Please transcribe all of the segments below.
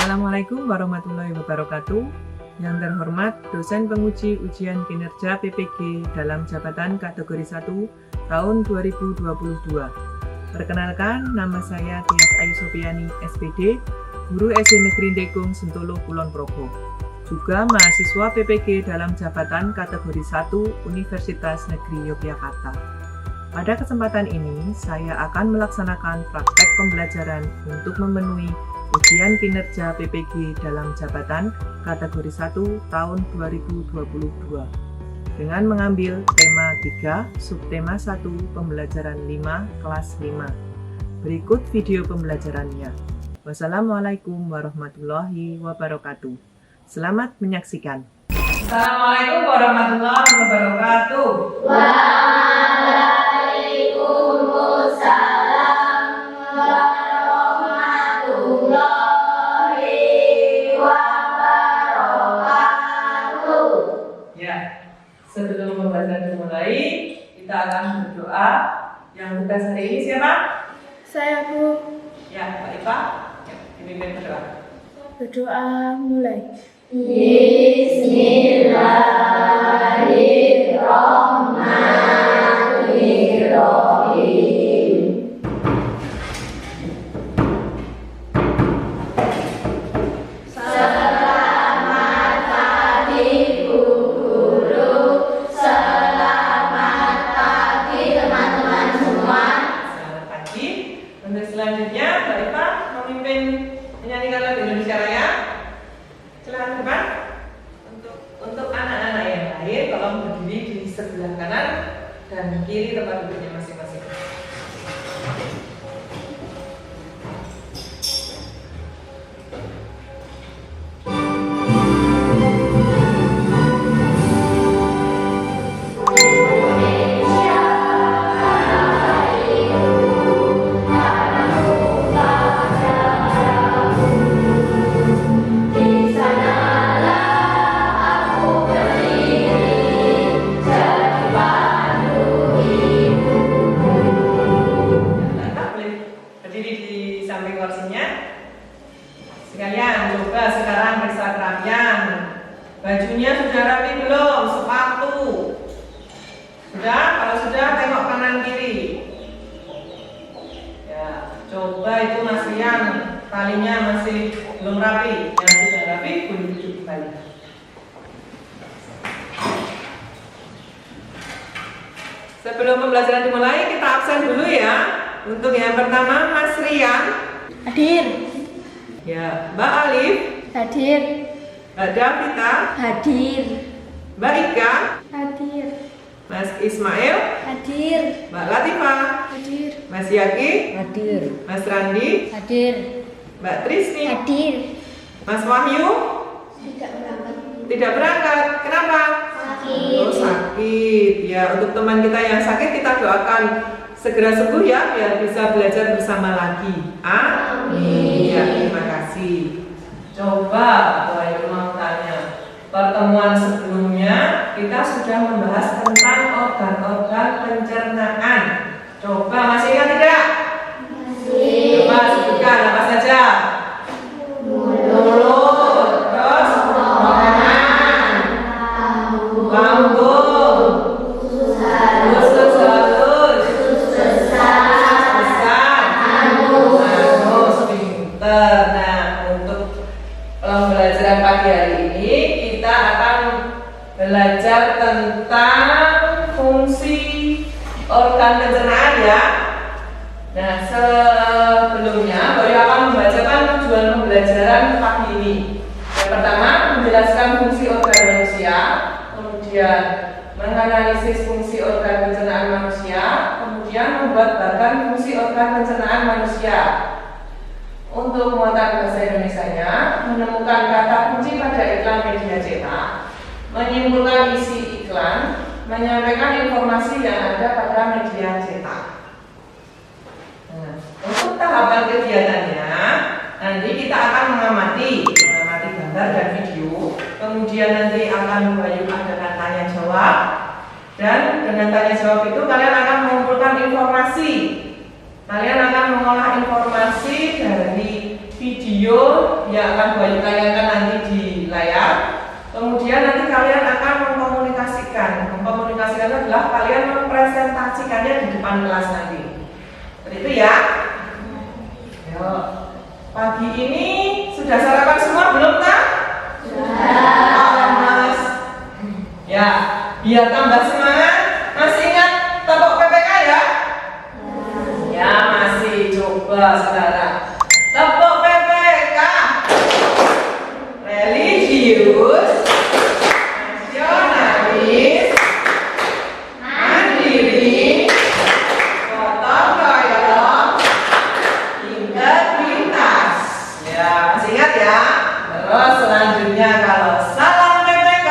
Assalamualaikum warahmatullahi wabarakatuh. Yang terhormat dosen penguji ujian kinerja PPG dalam jabatan kategori 1 tahun 2022. Perkenalkan, nama saya Tias Ayu Sofiani, SPD, Guru SD Negeri Dekung, Sentolo, Kulon Progo. Juga mahasiswa PPG dalam jabatan kategori 1 Universitas Negeri Yogyakarta. Pada kesempatan ini, saya akan melaksanakan praktek pembelajaran untuk memenuhi ujian kinerja PPG dalam jabatan kategori 1 tahun 2022 dengan mengambil tema 3, subtema 1, pembelajaran 5, kelas 5. Berikut video pembelajarannya. Wassalamualaikum warahmatullahi wabarakatuh. Selamat menyaksikan. Assalamualaikum warahmatullahi wabarakatuh. Waalaikumsalam warahmatullahi wabarakatuh. Ya, sebelum pembelajaran dimulai, kita akan berdoa. Yang tugas hari ini siapa? Saya Bu. Ya, Mbak Ipa. Ya, dipimpin berdoa. Berdoa mulai. Bismillahirrahmanirrahim. Selamat pagi Bu Guru, selamat pagi teman-teman semua. Selamat pagi. Untuk selanjutnya, Mbak Ipa memimpin menyanyikan lagu Indonesia Raya. Silakan ke depan. Untuk anak-anak yang lain, tolong berdiri di sebelah kanan dan kiri tempat duduknya masing-masing. Sekalian coba sekarang periksa kerapian. Bajunya sudah rapi belum? Sepatu sudah? Kalau sudah, tengok kanan kiri. Ya, coba itu masih yang talinya masih belum rapi. Yang sudah rapi boleh duduk kembali. Sebelum pembelajaran dimulai, kita absen dulu ya. Untuk yang pertama, Mas Rian. Hadir. Ya, Mbak Alif, Hadir. Mbak Davita, Hadir. Mbak Ika, Hadir. Mas Ismail, Hadir. Mbak Latifah, Hadir. Mas Yaki, Hadir. Mas Randi, Hadir. Mbak Trisni, Hadir. Mas Wahyu. Tidak berangkat. Tidak berangkat. Kenapa? Sakit. Oh, sakit. Ya, untuk teman kita yang sakit kita doakan segera sembuh ya, biar bisa belajar bersama lagi. Amin. Ya, terima kasih. Coba, Bapak mau tanya. Pertemuan sebelumnya kita sudah membahas tentang organ-organ pencernaan. Coba masih ingat tidak? Masih. Coba sebutkan apa saja? Mulut, terus makanan, lambung, usus halus, besar, anus, pinter. Nah, untuk pembelajaran pagi hari ini kita akan belajar tentang fungsi organ pencernaan ya. Nah, sebelumnya Bayu akan membacakan tujuan pembelajaran pagi ini. Yang pertama, menjelaskan fungsi organ manusia, kemudian menganalisis fungsi organ pencernaan manusia, kemudian membuat bagan fungsi organ pencernaan manusia. Untuk muatan bahasa Indonesianya, menemukan kata kunci pada iklan media cetak, menyimpulkan isi iklan, menyampaikan informasi yang ada pada media cetak. Nah, untuk tahapan kegiatannya, nanti kita akan mengamati gambar dan video, kemudian nanti akan Bayu adakan tanya jawab, dan dengan tanya jawab itu kalian akan mengumpulkan informasi. Kalian akan mengolah informasi dari video yang akan Bayu tayangkan nanti di layar. Kemudian nanti kalian akan mengkomunikasikan. Mengkomunikasikan adalah kalian mempresentasikannya di depan kelas nanti. Seperti itu ya. Yo. Pagi ini sudah sarapan semua belum Kak? Sudah. Mas. Ya, biar tambah semangat. Masih ingat tepuk PPK ya? Ya, masih. Coba saudara. Tepuk PPK. Religius, nasionalis, mandiri, gotong royong, integritas. Ya, masih ingat ya? Terus selanjutnya kalau salam PPK,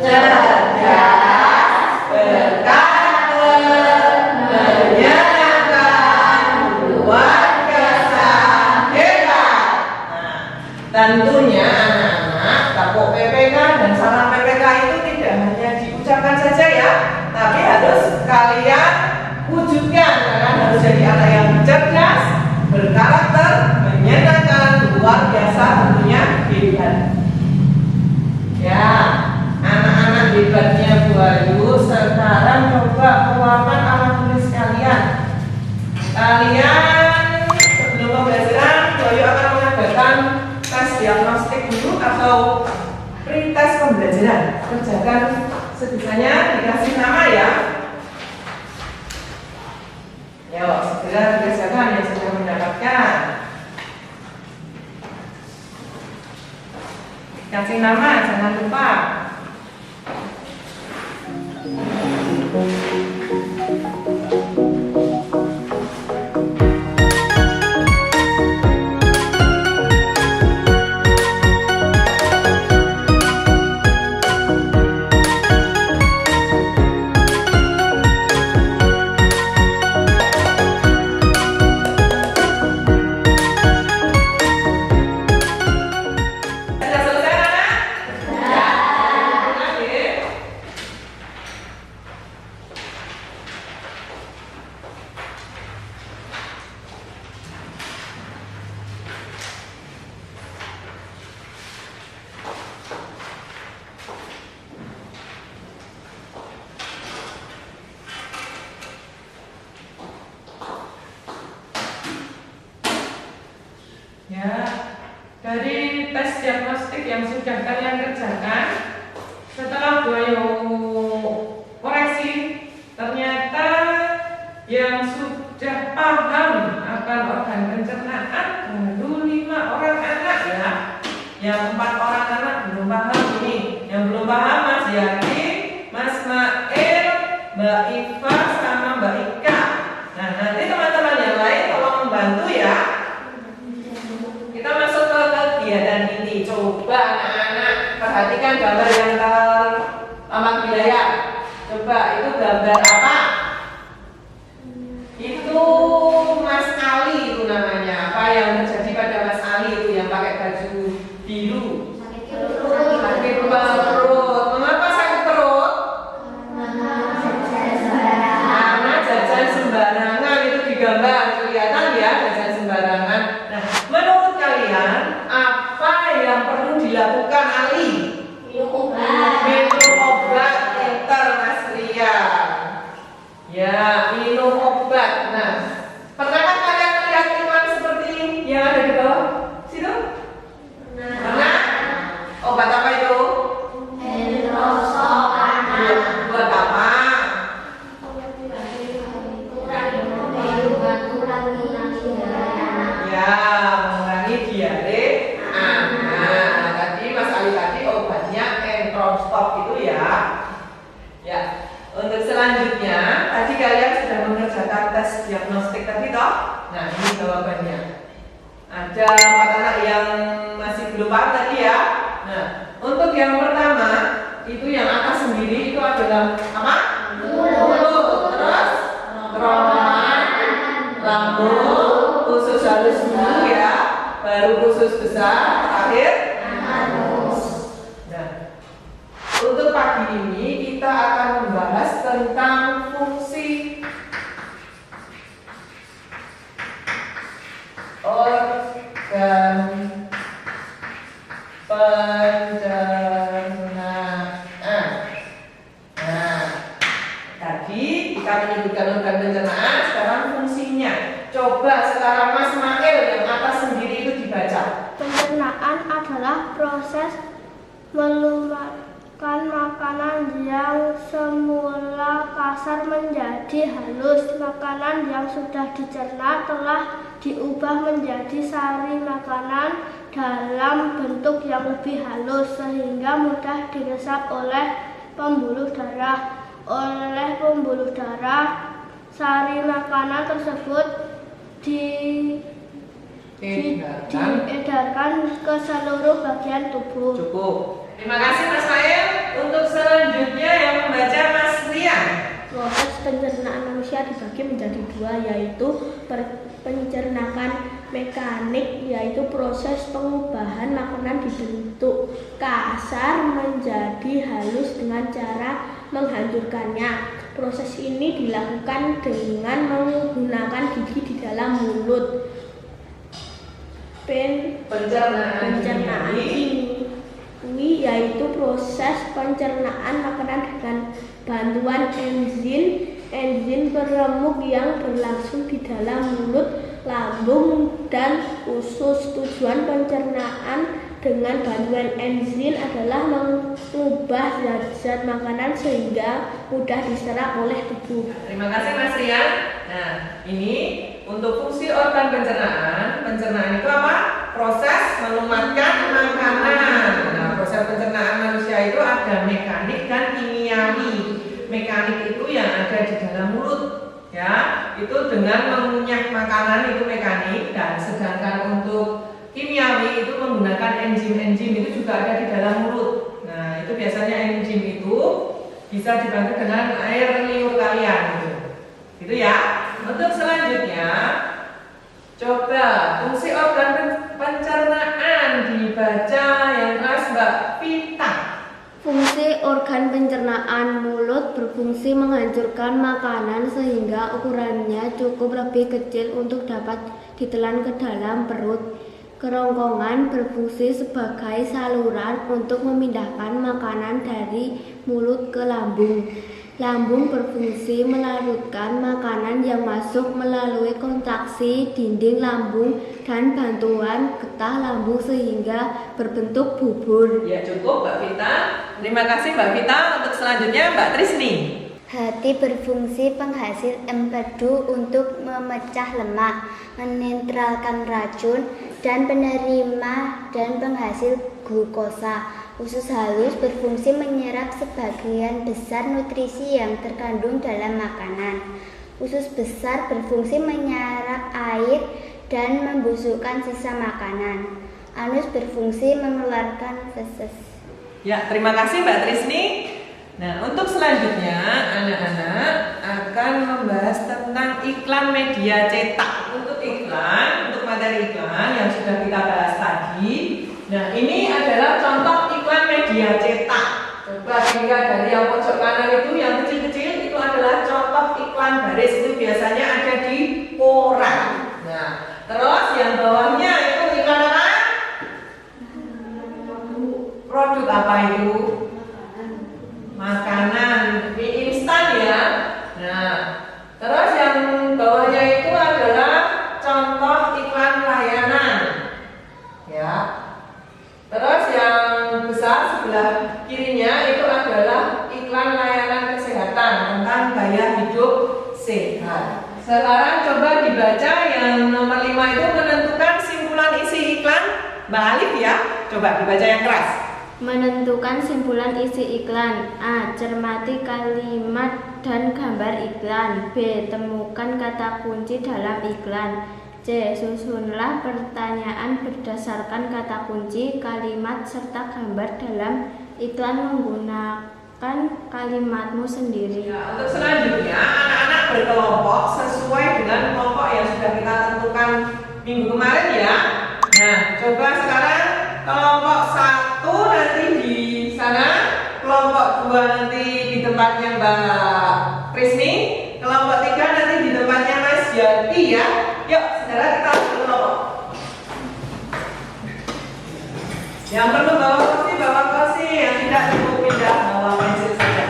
cerdas, berkarakter, menyenangkan, luar biasa, hebat. Nah, tentunya anak-anak tepuk PPK dan salam PPK itu tidak hanya diucapkan saja ya, tapi harus kalian wujudkan. Kalian harus jadi anak yang cerdas, berkarakter, menyenangkan, luar biasa, tentunya hebat. Ya, anak-anak hebatnya Bayu, sekarang coba keluarkan alat tulis kalian. Kalian sebelum pembelajaran Bayu akan mengadakan tes diagnostik dulu atau pre-tes pembelajaran. Kerjakan sebisanya, dikasih nama ya. Yo, segera dikerjakan yang sudah mendapatkan. Kasih nama, jangan lupa. Sudah selesai, anak? Sudah. Lanjut. Ya, dari tes diagnostik yang sudah kalian kerjakan, setelah Bayu koreksi, ternyata yang sudah paham akan organ pencernaan baru 5 orang anak ya. Yang 4 orang anak belum paham ini. Yang belum paham Mas Yati, Mas Mail, Mbak Iva, sama Mbak Ika. Nah, nanti teman-teman yang lain tolong membantu ya. Kita masuk ke kegiatan inti. Coba anak-anak perhatikan gambar yang tertampang di layar. Coba itu gambar apa? Itu Mas Ali itu namanya. Apa yang terjadi pada Mas Ali itu yang pakai baju biru? Sakit perut. Mengapa sakit perut? Karena jajan sembarangan itu digambar. Kelihatan ya jajan sembarangan. Nah, menurut kalian apa yang perlu dilakukan Ali? Minum obat, pintar Mas Ria. Ya, minum obat. Nah, pernahkah kalian melihat iklan seperti yang ada di bawah situ? Pernah? Obat apa itu? Buat apa? Ya, mengurangi diare anak. Nah, tadi Mas Ali tadi obatnya Entrostop itu ya. Ya, untuk selanjutnya tadi kalian sudah mengerjakan tes diagnostik tadi toh? Nah, ini jawabannya. Ada 4 anak yang masih belum paham tadi ya. Nah, untuk yang pertama itu yang atas sendiri itu adalah apa? Mulut, terus kerongkongan, lambung, usus halus dulu ya, baru usus besar, terakhir anus. Nah, untuk pagi ini kita akan membahas tentang fungsi organ pencernaan. Nah, tadi kita menyebutkan organ pencernaan, sekarang fungsinya. Coba sekarang Mas Mail yang atas sendiri itu dibaca. Pencernaan adalah proses melumatkan makanan yang semula kasar menjadi halus. Makanan yang sudah dicerna telah diubah menjadi sari makanan dalam bentuk yang lebih halus sehingga mudah diresap oleh pembuluh darah. Oleh pembuluh darah, sari makanan tersebut diedarkan ke seluruh bagian tubuh. Cukup. Terima kasih Mas Mail. Untuk selanjutnya yang membaca Mas Rian. Proses pencernaan manusia dibagi menjadi dua, yaitu pencernaan mekanik, yaitu proses pengubahan makanan dibentuk kasar menjadi halus dengan cara menghancurkannya. Proses ini dilakukan dengan menggunakan gigi di dalam mulut. Pencernaan ini yaitu proses pencernaan makanan dengan bantuan enzim beremuk yang berlangsung di dalam mulut, lambung, dan usus. Tujuan pencernaan dengan bantuan enzim adalah mengubah zat-zat makanan sehingga mudah diserap oleh tubuh. Terima kasih Mas Rian. Nah, ini untuk fungsi organ pencernaan. Pencernaan itu apa? Proses melumatkan makanan. Nah, proses pencernaan manusia itu ada mekanik dan kimiawi. Mekanik itu yang ada di dalam mulut, ya, itu dengan mengunyah makanan itu mekanik, dan sedangkan untuk kimiawi itu menggunakan enzim-enzim itu juga ada di dalam mulut. Nah, itu biasanya enzim itu bisa dibantu dengan air liur kalian gitu. Gitu ya. Untuk selanjutnya, coba fungsi organ pencernaan dibaca yang keras Mbak Vita. Fungsi organ pencernaan mulut berfungsi menghancurkan makanan sehingga ukurannya cukup lebih kecil untuk dapat ditelan ke dalam perut. Kerongkongan berfungsi sebagai saluran untuk memindahkan makanan dari mulut ke lambung. Lambung berfungsi melarutkan makanan yang masuk melalui kontraksi dinding lambung dan bantuan getah lambung sehingga berbentuk bubur. Ya, cukup Mbak Vita. Terima kasih Mbak Vita. Untuk selanjutnya Mbak Trisni. Hati berfungsi penghasil empedu untuk memecah lemak, menetralkan racun, dan penerima dan penghasil glukosa. Usus halus berfungsi menyerap sebagian besar nutrisi yang terkandung dalam makanan. Usus besar berfungsi menyerap air dan membusukkan sisa makanan. Anus berfungsi mengeluarkan feses. Ya, terima kasih Mbak Trisni. Nah, untuk selanjutnya anak-anak akan membahas tentang iklan media cetak. Untuk iklan, untuk materi iklan yang sudah kita bahas tadi. Nah, ini adalah contoh iklan media cetak. Coba dilihat dari yang pojok kanan itu, yang kecil-kecil itu adalah contoh iklan baris. Itu biasanya ada di koran. Nah, terus yang bawahnya itu iklan apa? Produk apa itu? Makanan, mie instan ya. Nah, terus yang bawahnya itu adalah contoh iklan layanan, ya. Terus yang besar sebelah kirinya itu adalah iklan layanan kesehatan tentang gaya hidup sehat. Sekarang coba dibaca yang nomor 5 itu menentukan simpulan isi iklan. Mbak Alif ya, coba dibaca yang keras. Menentukan simpulan isi iklan. A. Cermati kalimat dan gambar iklan. B. Temukan kata kunci dalam iklan. C. Susunlah pertanyaan berdasarkan kata kunci, kalimat, serta gambar dalam iklan menggunakan kalimatmu sendiri. Ya, untuk selanjutnya anak-anak berkelompok sesuai dengan kelompok yang sudah kita tentukan minggu kemarin ya. Nah, coba sekarang kelompok 1 nanti di sana, kelompok 2 nanti di tempatnya Mbak Trisni, kelompok 3 nanti di tempatnya Mas Yati ya. Yuk, sekarang kita berkelompok. Yang perlu bawa kursi, yang tidak cukup pindah bawa pensil saja.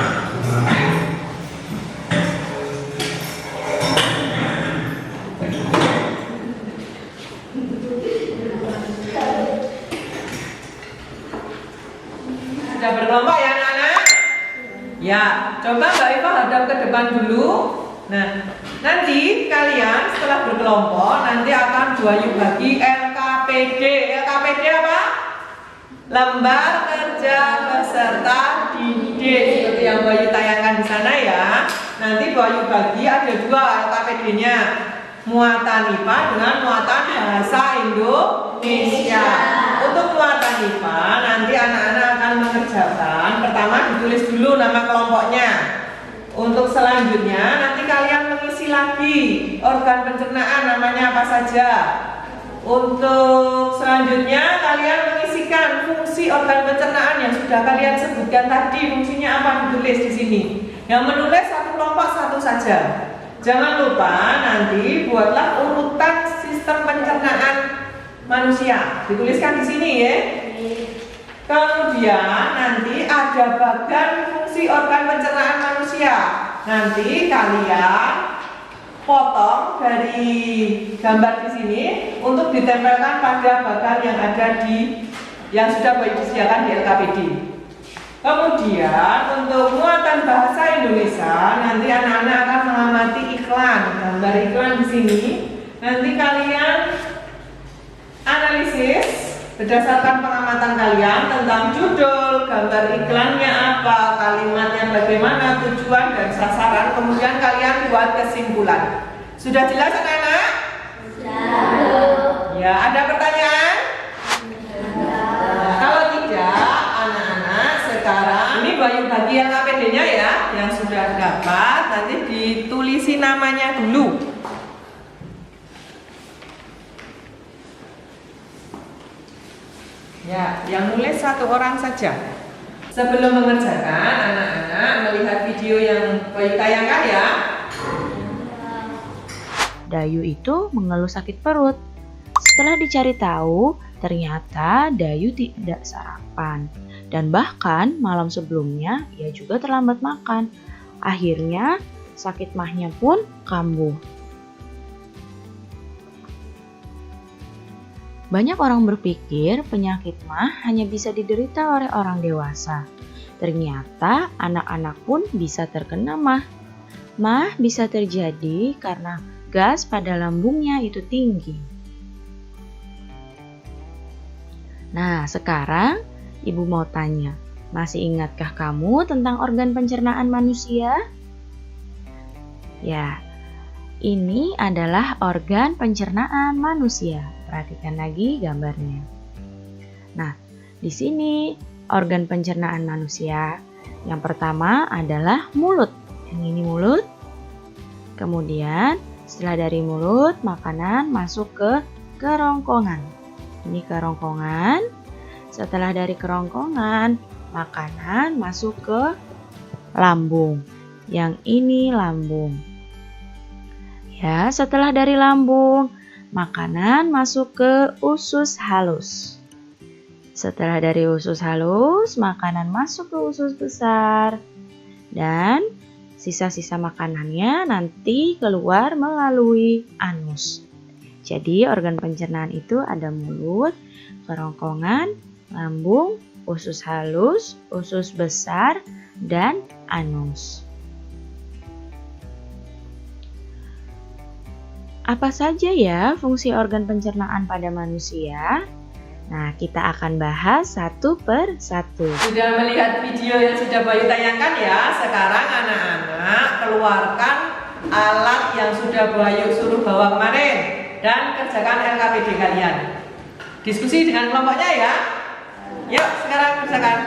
Sudah berkelompok ya anak-anak? Ya, coba Mbak Iva hadap ke depan dulu. Nah, nanti kalian setelah berkelompok nanti akan bagi LKPD. LKPD apa? Lembar kerja peserta didik, seperti yang Bayu tayangkan di sana ya. Nanti Bayu bagi ada 2 LKPD-nya, muatan IPA dengan muatan bahasa Indonesia. Untuk muatan IPA nanti anak-anak akan mengerjakan, pertama ditulis dulu nama kelompoknya. Untuk selanjutnya nanti kalian mengisi lagi organ pencernaan namanya apa saja. Untuk selanjutnya kalian mengisikan fungsi organ pencernaan yang sudah kalian sebutkan tadi, fungsinya apa ditulis di sini. Yang menulis satu kelompok satu saja. Jangan lupa nanti buatlah urutan sistem pencernaan manusia. Dituliskan di sini ya. Kemudian nanti ada bagan fungsi organ pencernaan manusia. Nanti kalian potong dari gambar di sini untuk ditempelkan pada bagan yang ada yang sudah disediakan di LKPD. Kemudian untuk muatan bahasa Indonesia nanti anak-anak akan mengamati iklan, gambar iklan di sini. Nanti kalian analisis berdasarkan pengamatan kalian tentang judul, gambar iklannya apa, kalimatnya bagaimana, tujuan dan sasaran. Kemudian kalian buat kesimpulan. Sudah jelas anak-anak? Sudah. Ya, ada pertanyaan? Kalau tidak, anak-anak sekarang ini Bayu bagi LKPD-nya ya, yang sudah dapat nanti ditulisi namanya dulu. Ya, yang nulis 1 orang saja. Sebelum mengerjakan, anak-anak melihat video yang Bayu tayangkan ya. Dayu itu mengeluh sakit perut. Setelah dicari tahu, ternyata Dayu tidak sarapan. Dan bahkan malam sebelumnya ia juga terlambat makan. Akhirnya sakit mahnya pun kambuh. Banyak orang berpikir penyakit mah hanya bisa diderita oleh orang dewasa. Ternyata anak-anak pun bisa terkena mah. Mah bisa terjadi karena gas pada lambungnya itu tinggi. Nah, sekarang Ibu mau tanya, masih ingatkah kamu tentang organ pencernaan manusia? Ya, ini adalah organ pencernaan manusia. Perhatikan lagi gambarnya. Nah, di sini organ pencernaan manusia. Yang pertama adalah mulut. Yang ini mulut. Kemudian setelah dari mulut, makanan masuk ke kerongkongan. Ini kerongkongan. Setelah dari kerongkongan, makanan masuk ke lambung. Yang ini lambung. Ya, setelah dari lambung, makanan masuk ke usus halus. Setelah dari usus halus, makanan masuk ke usus besar. Dan sisa-sisa makanannya nanti keluar melalui anus. Jadi organ pencernaan itu ada mulut, kerongkongan, lambung, usus halus, usus besar, dan anus. Apa saja ya fungsi organ pencernaan pada manusia? Nah, kita akan bahas satu per satu. Sudah melihat video yang sudah Bayu tayangkan ya? Sekarang anak-anak keluarkan alat yang sudah Bayu suruh bawa kemarin dan kerjakan LKPD kalian. Diskusi dengan kelompoknya ya. Yuk, sekarang kerjakan.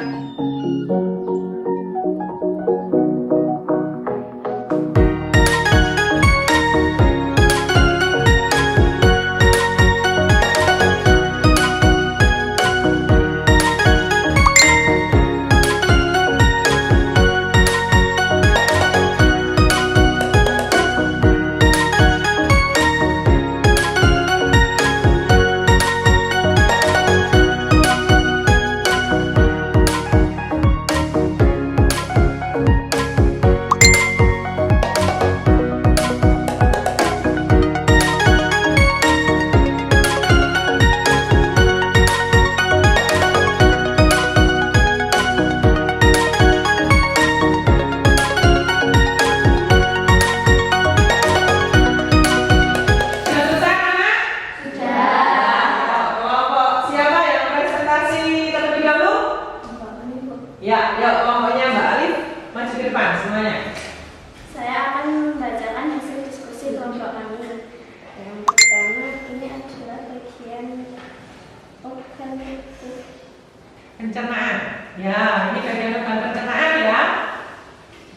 Pencernaan. Ya, ini bagian organ pencernaan ya.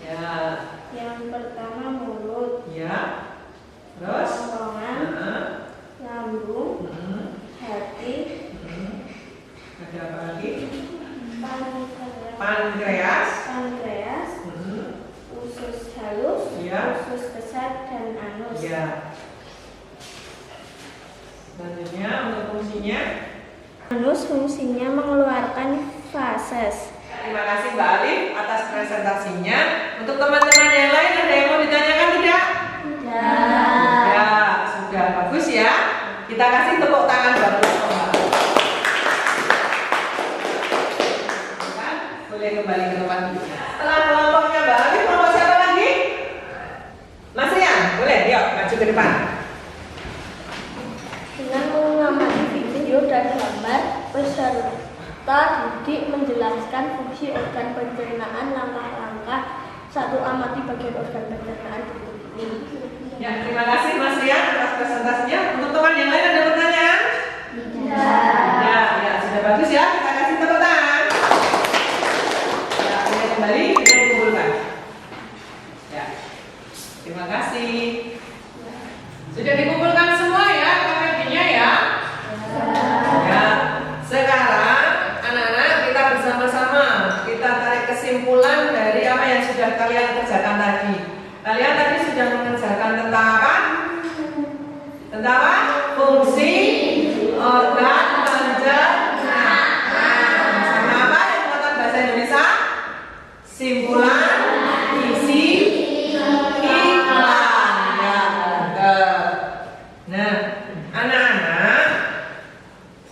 Ya. Yang pertama mulut, Ya. Terus? kerongkongan, lambung, hati, Ada apa lagi? pankreas, Pankreas. usus halus, Ya. usus besar, dan anus. Ya. Selanjutnya untuk fungsinya. Anus fungsinya mengeluarkan fases. Terima kasih Mbak Alif atas presentasinya. Untuk teman-teman yang lain ada yang mau ditanyakan tidak? Ya, sudah bagus ya. Kita kasih tepuk tangan baru. Boleh kembali ke tempat duduknya. Setelah kelompoknya Mbak Alif, kelompok siapa lagi? Mas Rian, boleh? Yuk, maju ke depan. Dengan mengamati video dan gambar, peserta didik menjelaskan fungsi organ pencernaan, langkah-langkah satu amati bagian organ pencernaan berikut ini. Ya, terima kasih Mas Rian atas presentasinya. Untuk teman yang lain ada pertanyaan? Ya, sudah bagus ya. Kita kasih tepuk tangan. Ya, boleh kembali kita kumpulkan. Ya, terima kasih. Sudah dikumpulkan semua ya KPP-nya ya. Ya, sekarang anak-anak kita bersama-sama kita tarik kesimpulan dari apa yang sudah kalian kerjakan tadi. Kalian tadi sudah mengerjakan tentang apa? Tentang apa? Fungsi organ pencernaan. Sama apa yang buatan bahasa Indonesia? Simpulan isi iklan. Ya, betul. Nah, anak-anak,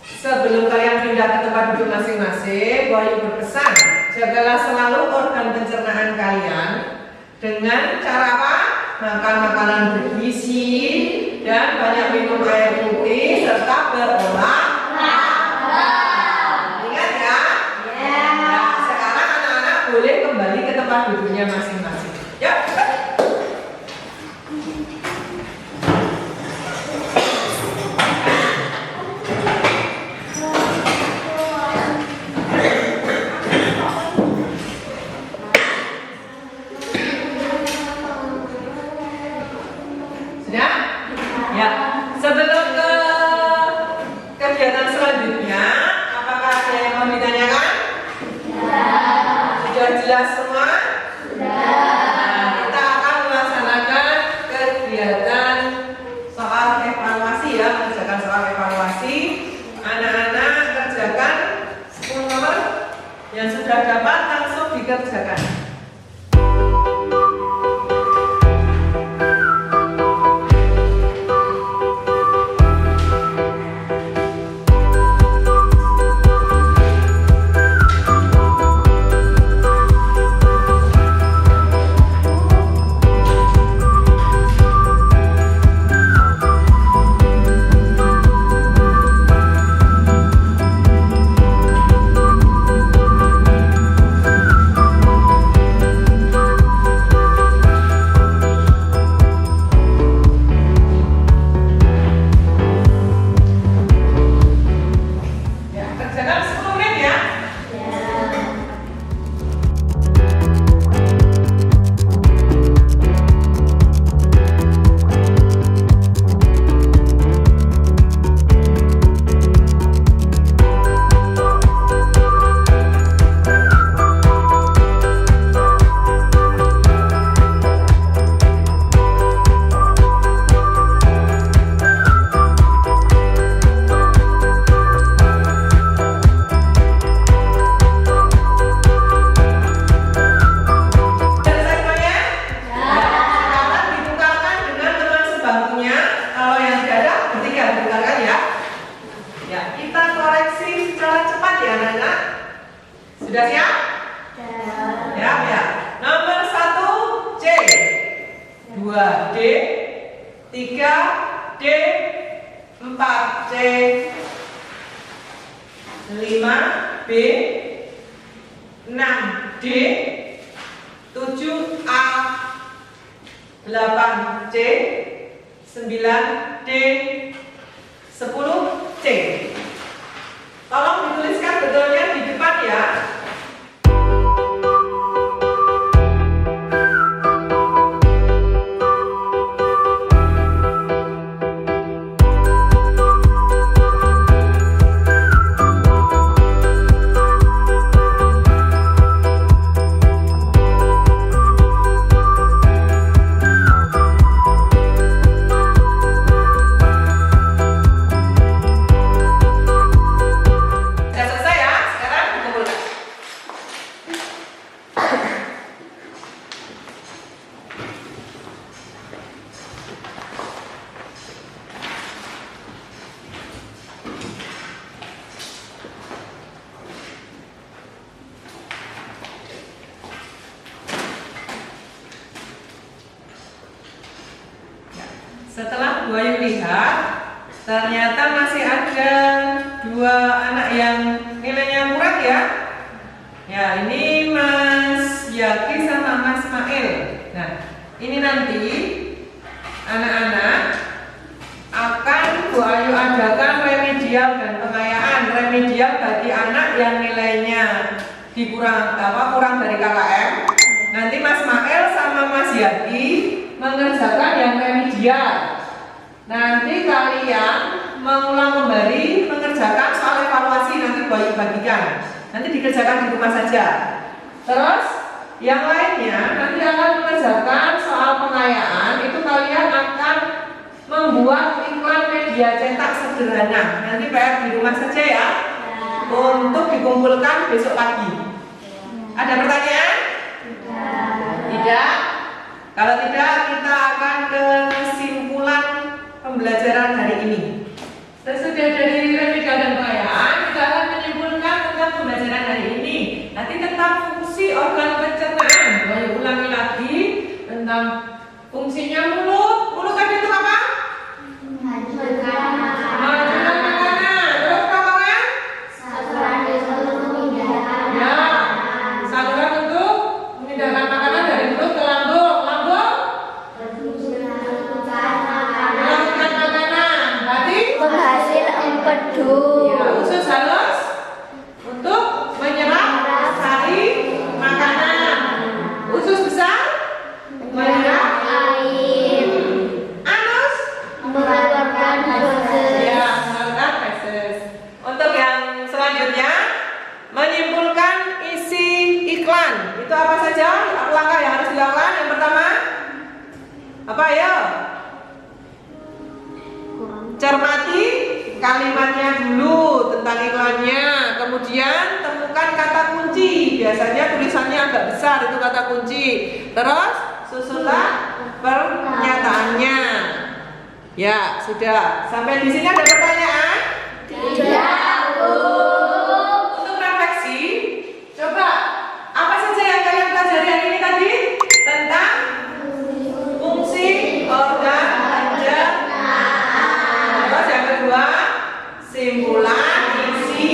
sebelum kalian pindah ke tempat duduk masing-masing, Wahyu berpesan, jagalah selalu organ pencernaan kalian dengan cara apa? Makan makanan bergizi dan banyak minum air putih serta berolahraga. Ingat ya? Ya, sekarang anak-anak boleh kembali ke tempat duduknya masing-masing. Yuk. Sudah? Ya. Sebelum ke kegiatan selanjutnya, apakah ada yang mau ditanyakan? Sudah jelas semua? Nah, kita akan melaksanakan kegiatan soal evaluasi ya, mengerjakan soal evaluasi. Anak-anak kerjakan 10 nomor yang sudah dapat langsung dikerjakan. Sudah siap? Ya, ya. Nomor 1 C, 2 D, 3 D, 4 C, 5 B, 6 D, 7 A, 8 C, 9 D, 10 C. Tolong dituliskan betulnya di depan ya. Setelah Bu Ayu lihat, ternyata masih ada 2 anak yang nilainya kurang ya. Ya, ini Mas Yaki sama Mas Mail. Nah, ini nanti anak-anak akan Bu Ayu adakan remedial dan pengayaan. Remedial bagi anak yang nilainya kurang dari KKM. Nanti Mas Mail sama Mas Yaki mengerjakan yang remedial. Nanti kalian mengulang kembali mengerjakan soal evaluasi, nanti Bu Ayu bagikan. Nanti dikerjakan di rumah saja. Terus yang lainnya nanti akan mengerjakan soal pengayaan. Itu kalian akan membuat iklan media cetak sederhana. Nanti PR di rumah saja ya. Untuk dikumpulkan besok pagi. Ada pertanyaan? Tidak? Kalau tidak, kita akan ke kesimpulan pembelajaran hari ini. Sesudah dari remedial dan pengayaan, kita akan menyimpulkan tentang pembelajaran hari ini. Nanti tentang fungsi organ pencernaan. Ayo ulangi lagi tentang fungsinya mulut. Mulut kan itu apa? Menghancurkan makanan. Terus apa? Saluran untuk memindahkan. Ya, saluran untuk memindahkan makanan dari mulut ke lambung. Penghasil empedu. Ya, usus halus untuk menyerap sari makanan. Usus besar menyerap air. Anus Mengeluarkan feses. ya, mengeluarkan feses. Untuk yang selanjutnya menyimpulkan isi iklan. Itu apa saja? Apa langkah yang harus dilakukan? Yang pertama apa ya? Cermati kalimatnya dulu tentang iklannya, kemudian temukan kata kunci. Biasanya tulisannya agak besar, itu kata kunci. Terus susunlah pernyataannya. Ya, sudah. Sampai di sini ada pertanyaan? Tidak, Bu. Untuk refleksi, coba apa saja yang kalian pelajari hari ini tadi tentang fungsi organ pencernaan. Terus yang kedua, simpulan isi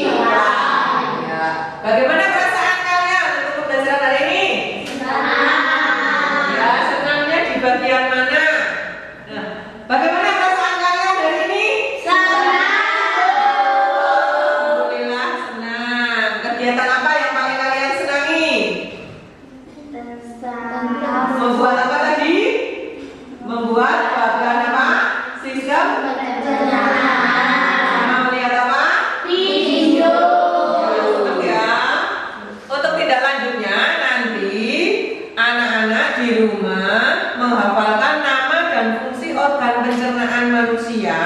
iklan. Ya. Bagaimana perasaan kalian untuk pembelajaran hari ini? Senang. Ya, senangnya di bagian mana? Nah, bagaimana perasaan kalian hari ini? Alhamdulillah senang. Kegiatan apa yang paling kalian senangi? Membuat apa tadi? Membuat bagian apa? Sistem sama melihat apa? Video. Untuk ya. Untuk tindak lanjutnya nanti anak-anak di rumah menghafalkan nama dan fungsi organ pencernaan manusia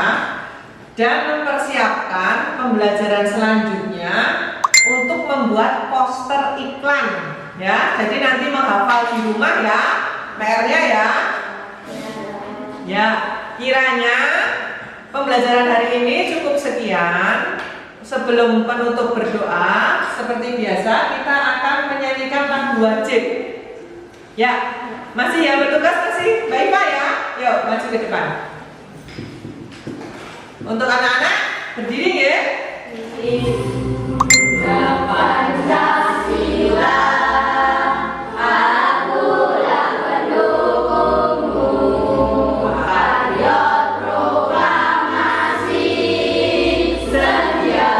dan mempersiapkan pembelajaran selanjutnya untuk membuat poster iklan ya. Jadi nanti menghafal di rumah ya, PR-nya ya. Ya, kiranya pembelajaran hari ini cukup sekian. Sebelum penutup berdoa, seperti biasa kita akan menyanyikan lagu wajib. Ya, masih yang bertugas masih baik-baik ya. Yuk, maju ke depan. Untuk anak-anak berdiri ya. Pancasila, akulah pendukungmu. Patriot proklamasi, setia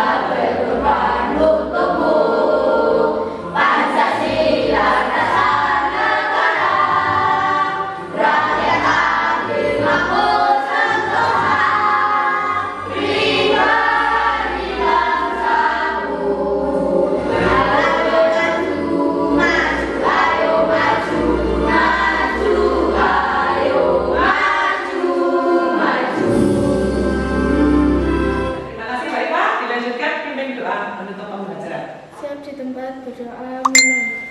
menutup pembelajaran? Siap di tempat berdoa mulai.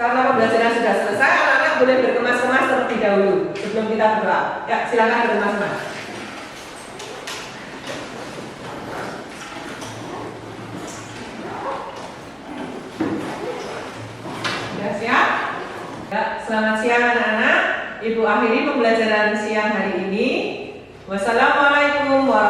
Karena pembelajaran sudah selesai, anak-anak boleh berkemas-kemas terlebih dahulu sebelum kita berdoa. Ya, silakan berkemas-kemas. Sudah siap? Ya, selamat siang anak-anak. Ibu akhiri pembelajaran siang hari ini. Wassalamualaikum warahmatullahi